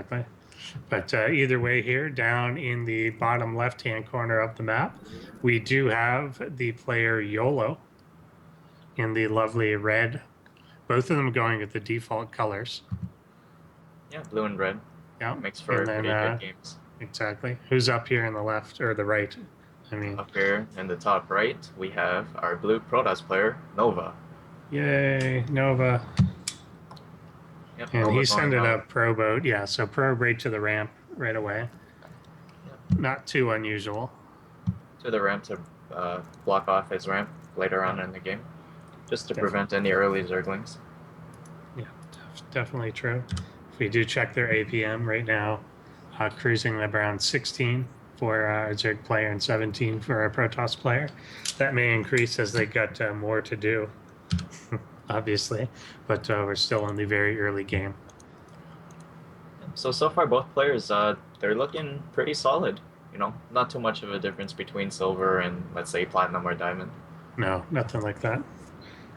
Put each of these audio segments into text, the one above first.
Exactly. But either way here, down in the bottom left-hand corner of the map, we do have the player YOLO in the lovely red, both of them going with the default colors. Yeah, blue and red. Yeah. Makes And for then, pretty good games. exactly. Who's up here in the left or the right? I mean, Up here in the top right, we have our blue Protoss player, Nova. yay, Nova. Yep, And Nova he going sent it out. up pro boat. Yeah, so pro right to the ramp right away. Yep, Not too unusual. to the ramp to block off his ramp later on Yeah, in the game, just to definitely. prevent any early Zerglings. Yeah, definitely true. If we do check their APM right now, cruising around 16 for a Zerg player and 17 for a Protoss player. That may increase as they got more to do, obviously, but we're still in the very early game. So far, both players, they're looking pretty solid. You know, not too much of a difference between silver and, let's say, platinum or diamond. No, nothing like that.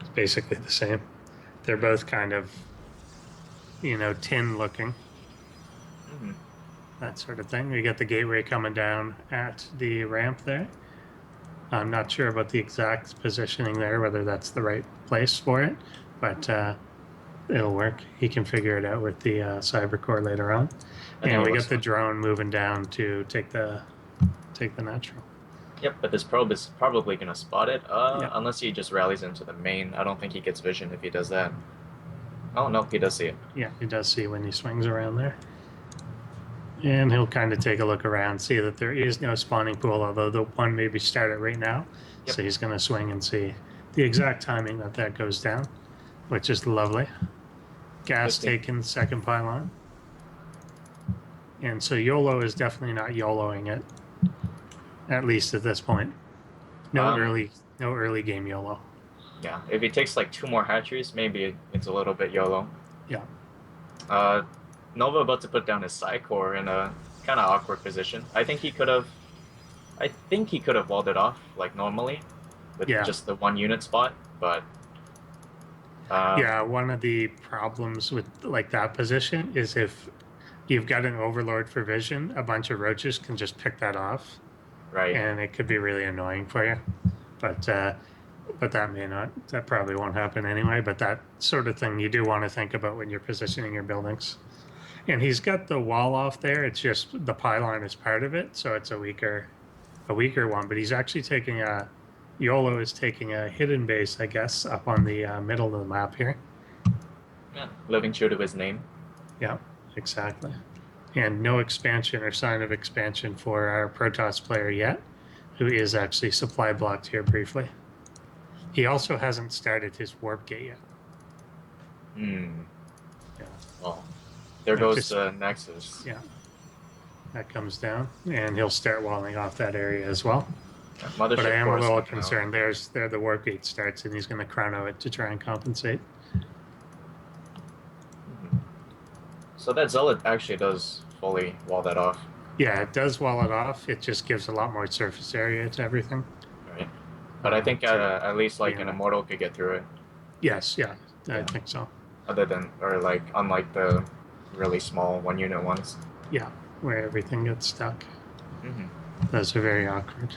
It's basically the same. They're both kind of, tin looking, Mm-hmm. that sort of thing. We got the gateway coming down at the ramp there. I'm not sure about the exact positioning there, whether that's the right place for it, but it'll work. He can figure it out with the cyber core later on. I think And it we looks got the fun. drone moving down to take the natural. Yep, but this probe is probably going to spot it, Yeah, unless he just rallies into the main. I don't think he gets vision if he does that. Oh, no, he does see it. yeah, he does see when he swings around there. And he'll kind of take a look around, see that there is no spawning pool, although the one may be started right now. Yep. So he's going to swing and see the exact timing that goes down, which is lovely. Gas 15. taken, second pylon. And so YOLO is definitely not YOLOing it, at least at this point. No Um, early game YOLO. yeah, if he takes like 2 more hatcheries, maybe it's a little bit YOLO. Yeah. Uh, Nova about to put down his Psy core in a kind of awkward position. I think he could have. I think he could have walled it off like normally, with Yeah. just the 1 unit spot. But Yeah. One of the problems with like that position is if you've got an overlord for vision, a bunch of roaches can just pick that off, right, and it could be really annoying for you. But that may not. That probably won't happen anyway. But that sort of thing you do want to think about when you're positioning your buildings. And he's got the wall off there. It's just the pylon is part of it, so it's a weaker one. But he's actually taking a YOLO is taking a hidden base, I guess, up on the middle of the map here. yeah, living true to his name. Yeah, exactly. And no expansion or sign of expansion for our Protoss player yet, who is actually supply blocked here briefly. He also hasn't started his warp gate yet. Hmm. Yeah. Well, there goes Nexus. Yeah, that comes down, and he'll start walling off that area as well. Yeah, But I Mothership am a core little coming out. concerned. There the warp gate starts, and he's going to chrono it to try and compensate. Mhm. So that Zealot actually does fully wall that off. Yeah, it does wall it off. It just gives a lot more surface area to everything. Right. But I think at least like an yeah. Immortal could get through it. Yes, yeah, I Yeah. think so. Other than, or like, unlike the really small 1 unit ones. Yeah, where everything gets stuck. Mm-hmm. Those are very awkward.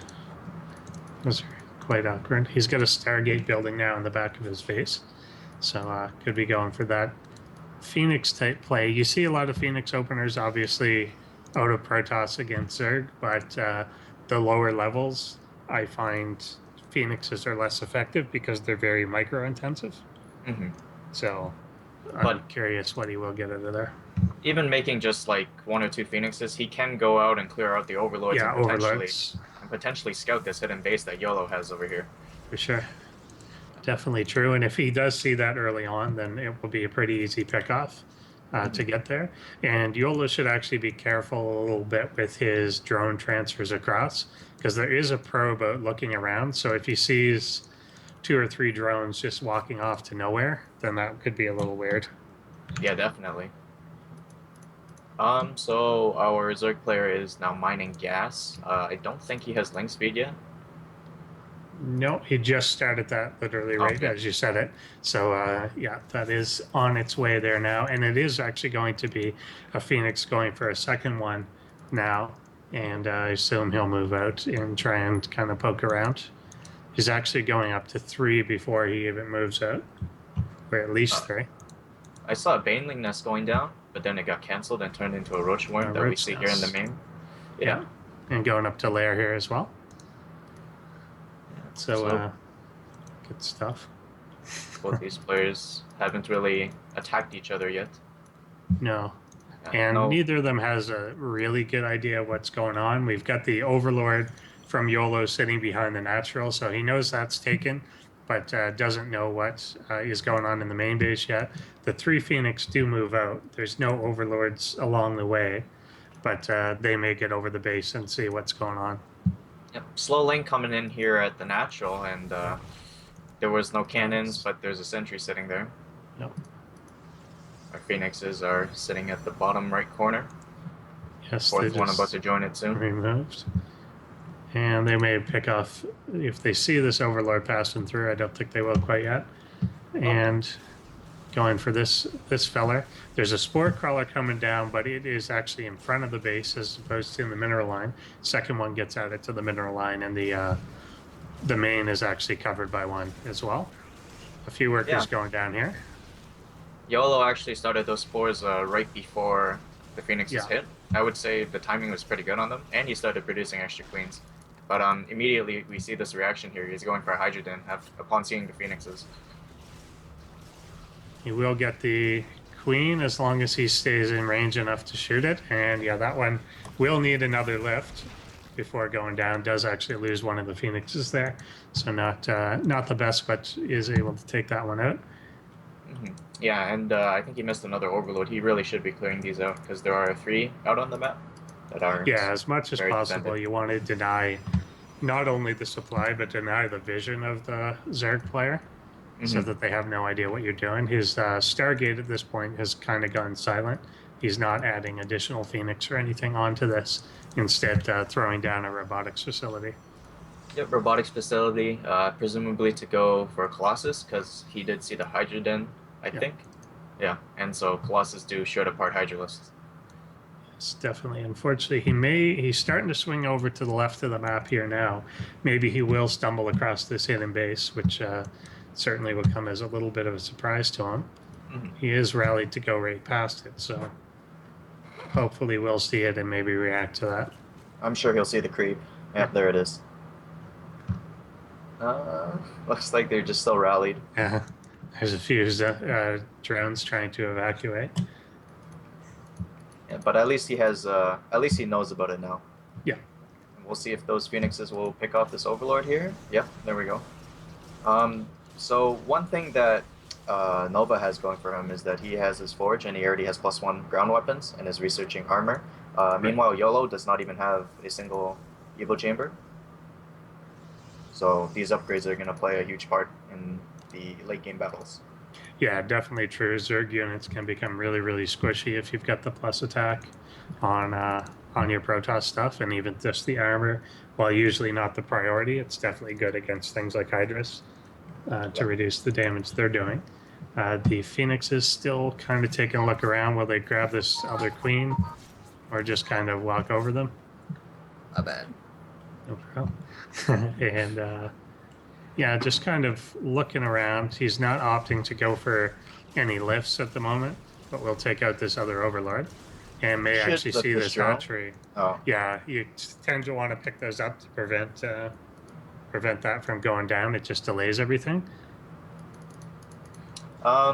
Those are quite awkward. He's got a Stargate building now in the back of his face, so could be going for that Phoenix type play. You see a lot of Phoenix openers, obviously, out of Protoss against Zerg, but the lower levels, I find Phoenixes are less effective because they're very micro intensive. Mm-hmm. So I'm But curious what he will get out of there. even making just like 1 or 2 Phoenixes, he can go out and clear out the Overlords Yeah, overloads and potentially scout this hidden base that YOLO has over here. for sure. Definitely true. And if he does see that early on, then it will be a pretty easy pickoff to get there. And YOLO should actually be careful a little bit with his drone transfers across because there is a probe out looking around. So if he sees 2 or 3 drones just walking off to nowhere, then that could be a little weird. Yeah, definitely. So our Zerg player is now mining gas. I don't think he has link speed yet. No, he just started that literally right Okay. as you said it. So yeah, that is on its way there now, and it is actually going to be a Phoenix going for a second one now, and I assume he'll move out and try and kind of poke around. He's actually going up to 3 before he even moves out, or at least Uh, 3. I saw a Baneling nest going down, but then it got canceled and turned into a roach worm that we Roach see here in the nest, main. yeah, Yeah. and going up to lair here as well. Yeah. So So good stuff. both these players haven't really attacked each other yet. No, and No. neither of them has a really good idea of what's going on. We've got the Overlord from YOLO sitting behind the natural, so he knows that's taken, but doesn't know what is going on in the main base yet. The 3 Phoenix do move out. There's no Overlords along the way, but they may get over the base and see what's going on. Yep. Slow lane coming in here at the natural, and there was no cannons, Nice. but there's a sentry sitting there. Yep. Our phoenixes are sitting at the bottom right corner. Yes, they Fourth one about just to join it soon. removed. And they may pick off if they see this Overlord passing through. I don't think they will quite yet. Oh, And going for this feller. There's a spore crawler coming down, but it is actually in front of the base as opposed to in the mineral line. Second one gets added to the mineral line, and the main is actually covered by one as well. A few yeah. workers going down here. YOLO actually started those spores right before the phoenixes Yeah, hit. I would say the timing was pretty good on them, and he started producing extra queens. But immediately we see this reaction here. He's going for a Hydrogen upon seeing the phoenixes. he will get the queen as long as he stays in range enough to shoot it. And yeah, that one will need another lift before going down. Does actually lose one of the phoenixes there, so not the best, but is able to take that one out. Mm-hmm. Yeah, and I think he missed another Overload. He really should be clearing these out because there are 3 out on the map that Yeah, aren't as much as very possible, defended. you want to deny not only the supply, but deny the vision of the Zerg player so Mm-hmm. that they have no idea what you're doing. His Stargate at this point has kind of gone silent. He's not adding additional Phoenix or anything onto this, instead, throwing down a robotics facility. Yep, robotics facility, presumably to go for Colossus because he did see the Hydrogen, I Yeah, think. Yeah, and so Colossus do short apart Hydralisks. it's definitely. Unfortunately, he's starting to swing over to the left of the map here now. Maybe he will stumble across this hidden base, which certainly will come as a little bit of a surprise to him. Mm-hmm. He is rallied to go right past it, so hopefully we'll see it and maybe react to that. I'm sure he'll see the creep. Yeah, Yep, there it is. Looks like they're just still rallied. yeah. There's a few drones trying to evacuate. Yeah, but at least at least he knows about it now. Yeah, And we'll see if those phoenixes will pick off this overlord here. Yep, there we go. So one thing that Nova has going for him is that he has his forge and he already has +1 ground weapons and is researching armor. right. Meanwhile, YOLO does not even have a single Evo chamber. So these upgrades are going to play a huge part in the late game battles. Yeah, definitely true. Zerg units can become really, really squishy if you've got the plus attack on your Protoss stuff, and even just the armor. While usually not the priority, it's definitely good against things like Hydras to reduce the damage they're doing. The Phoenix is still kind of taking a look around. Will they grab this other queen, or just kind of walk over them? My bad. No problem. And yeah, just kind of looking around. He's not opting to go for any lifts at the moment, but we'll take out this other Overlord and may Should actually lift see this this drone. hatchery. Oh, Yeah, you tend to want to pick those up to prevent that from going down. It just delays everything.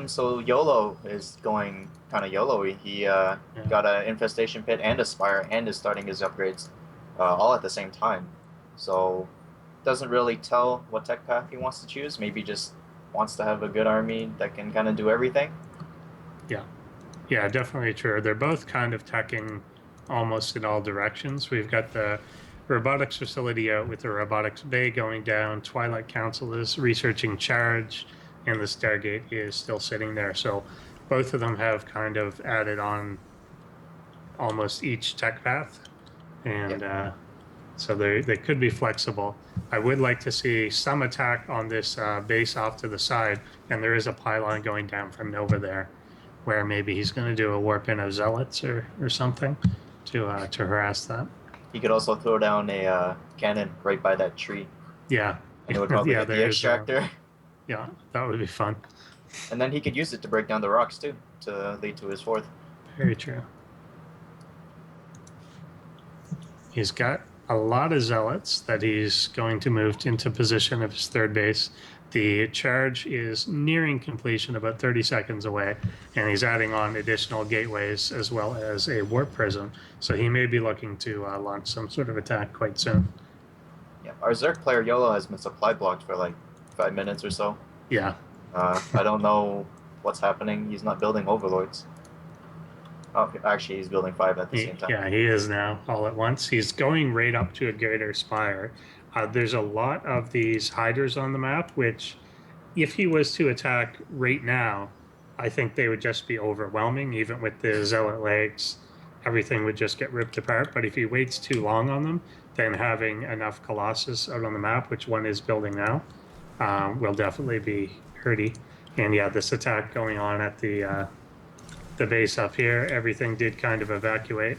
so YOLO is going kind of YOLO-y. He Yeah. got an infestation pit and a spire and is starting his upgrades all at the same time. So doesn't really tell what tech path he wants to choose. Maybe just wants to have a good army that can kind of do everything. Yeah, yeah, definitely true. They're both kind of teching almost in all directions. We've got the robotics facility out with the robotics bay going down. Twilight Council is researching charge, and the Stargate is still sitting there. So both of them have kind of added on almost each tech path, and So they could be flexible. I would like to see some attack on this base off to the side, and there is a pylon going down from Nova there, where maybe he's going to do a warp in of zealots or something to harass that. He could also throw down a cannon right by that tree, Yeah, and it would probably yeah, hit the there is. extractor. Yeah, that would be fun. And then he could use it to break down the rocks too, to lead to his fourth. Very true. He's got a lot of zealots that he's going to move into position of his third base. The charge is nearing completion, about 30 seconds away, and he's adding on additional gateways as well as a warp prism. So he may be looking to launch some sort of attack quite soon. Yeah, our Zerg player YOLO has been supply blocked for like 5 minutes or so. Yeah. I don't know what's happening. He's not building overlords. Oh, actually, he's building 5 at the same time. Yeah, he is now all at once. He's going right up to a greater spire. There's a lot of these hiders on the map, which if he was to attack right now, I think they would just be overwhelming, even with the zealot legs. Everything would just get ripped apart. But if he waits too long on them, then having enough Colossus out on the map, which one is building now, will definitely be hurty. And yeah, this attack going on at the base up here, everything did kind of evacuate.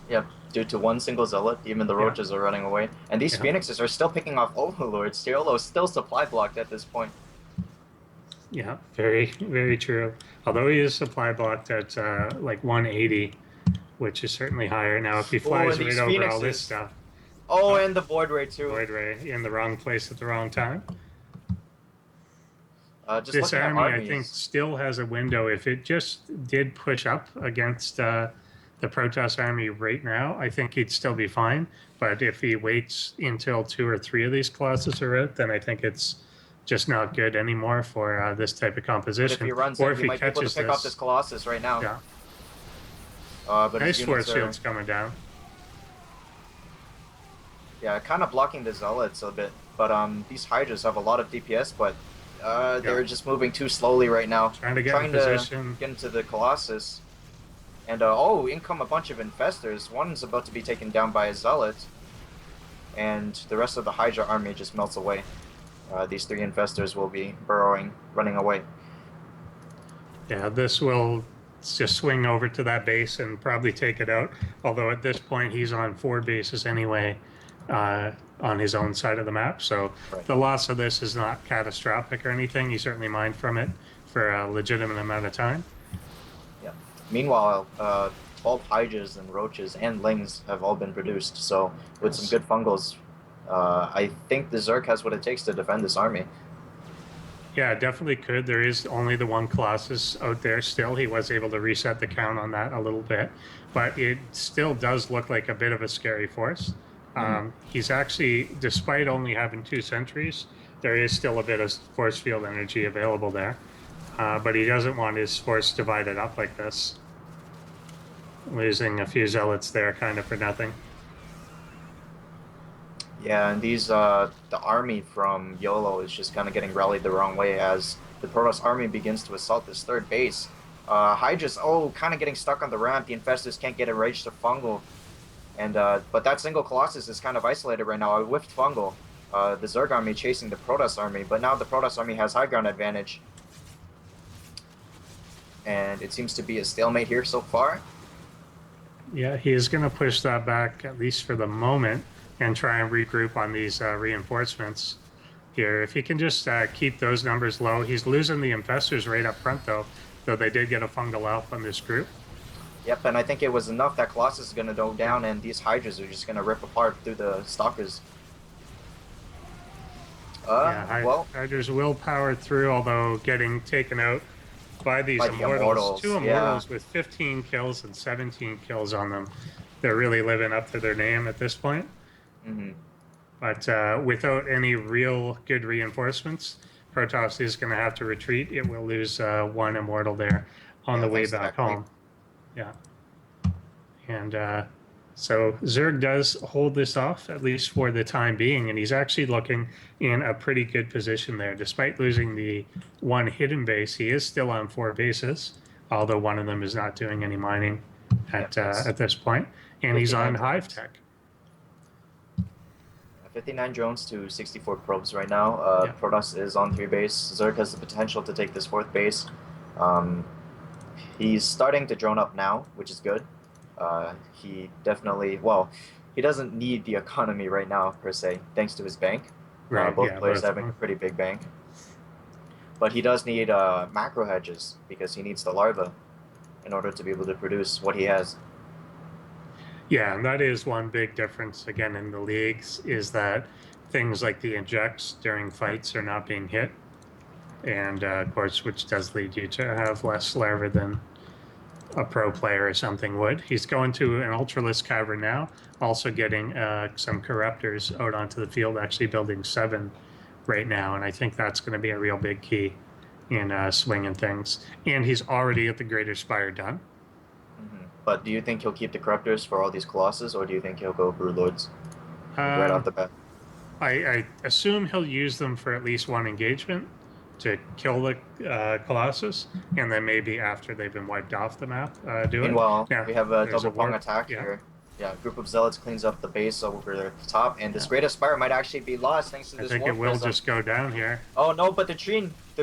Yep, due to one single zealot, even the roaches are running away. And these phoenixes are still picking off overlords. YOLO is still supply blocked at this point. Yeah, very, very true. Although he is supply blocked at like 180, which is certainly higher. Now, if he flies right over all this stuff. Oh, and the void ray too. Void ray in the wrong place at the wrong time. This army, I think, still has a window. If it just did push up against the Protoss army right now, I think he'd still be fine. But if he waits until 2 or 3 of these Colossus are out, then I think it's just not good anymore for this type of composition. But if he runs or if he might be able to pick off this Colossus right now. Yeah. But nice force field's coming down. Yeah, kind of blocking the zealots a bit. But these Hydras have a lot of DPS, but they're just moving too slowly right now. Trying to get in position. Get into the Colossus. And in come a bunch of infestors. One's about to be taken down by a zealot. And the rest of the Hydra army just melts away. These 3 infestors will be burrowing, running away. Yeah, this will just swing over to that base and probably take it out. Although at this point he's on 4 bases anyway. On his own side of the map, so the loss of this is not catastrophic or anything. You certainly mined from it for a legitimate amount of time. Yeah. Meanwhile, 12 Hydras and Roaches and Lings have all been produced, so with some good fungals, I think the Zerg has what it takes to defend this army. Yeah, definitely could. There is only the one Colossus out there still. He was able to reset the count on that a little bit, but it still does look like a bit of a scary force. He's actually, despite only having 2 sentries, there is still a bit of force field energy available there. But he doesn't want his force divided up like this. Losing a few zealots there kind of for nothing. Yeah, and these, the army from YOLO is just kind of getting rallied the wrong way as the Protoss army begins to assault this 3rd base. Hydra's, kind of getting stuck on the ramp. The infestors can't get enraged to fungal. And but that single Colossus is kind of isolated right now. I whiffed fungal. The Zerg army chasing the Protoss army, but now the Protoss army has high ground advantage. And it seems to be a stalemate here so far. Yeah, he is going to push that back, at least for the moment, and try and regroup on these reinforcements here. If he can just keep those numbers low. He's losing the infestors right up front, though they did get a fungal elf on this group. Yep, and I think it was enough that Colossus is going to go down, and these Hydras are just going to rip apart through the Stalkers. Hydras will power through, although getting taken out by these Immortals. 2 Immortals with 15 kills and 17 kills on them. They're really living up to their name at this point. But without any real good reinforcements, Protoss is going to have to retreat. It will lose 1 Immortal there on the way back home. Yeah. And so Zerg does hold this off, at least for the time being, and he's actually looking in a pretty good position there. Despite losing the 1 hidden base, he is still on 4 bases, although one of them is not doing any mining at this point, and he's on Hive Tech. 59 drones to 64 probes right now. Yeah. Protoss is on 3 base. Zerg has the potential to take this 4th base. He's starting to drone up now, which is good. He definitely, well, he doesn't need the economy right now, per se, thanks to his bank. Right. Both Yeah. players Both having a of them. pretty big bank. But he does need macro hedges because he needs the larva in order to be able to produce what he has. Yeah, and that is one big difference again in the leagues is that things like the injects during fights are not being hit, and of course, which does lead you to have less larva than a pro player or something would. He's going to an ultralisk cavern now, also getting some corruptors out onto the field, actually building 7 right now, and I think that's going to be a real big key in swinging things. And he's already at the Greater Spire done. But do you think he'll keep the corruptors for all these colossus, or do you think he'll go broodlords like right off the bat? I assume he'll use them for at least one engagement to kill the Colossus, and then maybe after they've been wiped off the map, do it. Meanwhile, Now, we have a there's double prong warp. attack Yeah, here. Yeah, group of zealots cleans up the base over the top, and this yeah. Great Aspire might actually be lost thanks to I this think warp it will prism. just go down here. Oh no, but the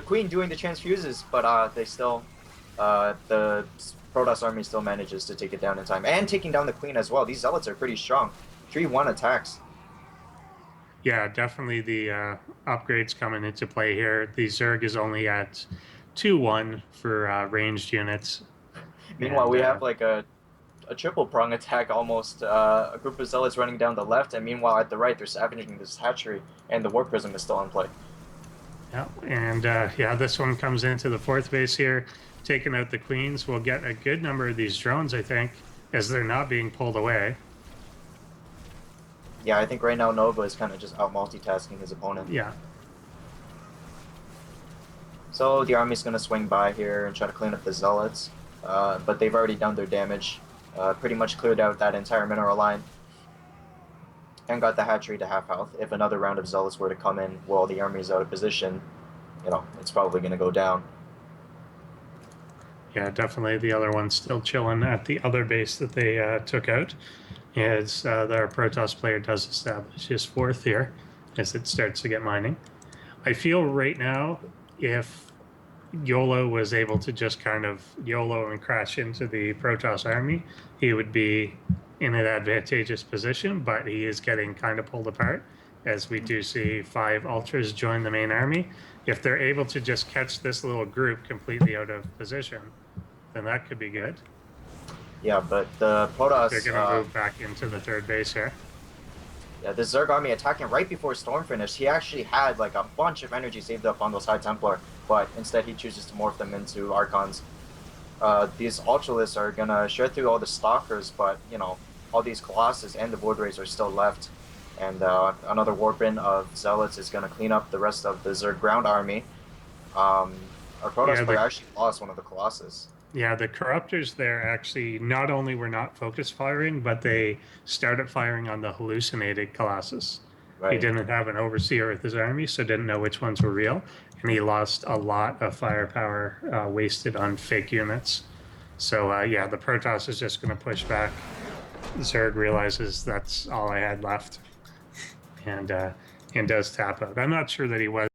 queen doing the transfuses, but they still, the Protoss army still manages to take it down in time, and taking down the queen as well. These zealots are pretty strong. 3-1 attacks. Yeah, definitely the upgrades coming into play here. The Zerg is only at 2-1 for ranged units. Meanwhile, And we have like a triple prong attack almost. A group of zealots running down the left, and meanwhile at the right they're savaging this hatchery, and the warp prism is still in play. yeah, and yeah, this one comes into the 4th base here, taking out the queens. We'll get a good number of these drones, I think, as they're not being pulled away. Yeah, I think right now Nova is kind of just out multitasking his opponent. Yeah. So the army's going to swing by here and try to clean up the zealots, but they've already done their damage. Pretty much cleared out that entire mineral line and got the hatchery to half health. If another round of zealots were to come in while the army's out of position, you know, it's probably going to go down. Yeah, definitely. The other one's still chilling at the other base that they took out. As their Protoss player does establish his 4th here as it starts to get mining. I feel right now, if YOLO was able to just kind of YOLO and crash into the Protoss army, he would be in an advantageous position, but he is getting kind of pulled apart as we do see 5 Ultras join the main army. If they're able to just catch this little group completely out of position, then that could be good. Yeah, but the Protoss... They're going to move back into the 3rd base here. Yeah, the Zerg army attacking right before Storm finished. He actually had like a bunch of energy saved up on those High Templar, but instead he chooses to morph them into Archons. These Ultralists are going to shred through all the Stalkers, but, you know, all these Colossus and the Void Rays are still left. And another warp-in of Zealots is going to clean up the rest of the Zerg ground army. Our Protoss player actually lost one of the Colossus. Yeah, the Corruptors there actually not only were not focus firing, but they started firing on the hallucinated Colossus. Right. He didn't have an overseer with his army, so didn't know which ones were real, and he lost a lot of firepower wasted on fake units. So yeah, the Protoss is just going to push back. Zerg realizes that's all I had left, and does tap out. I'm not sure that he was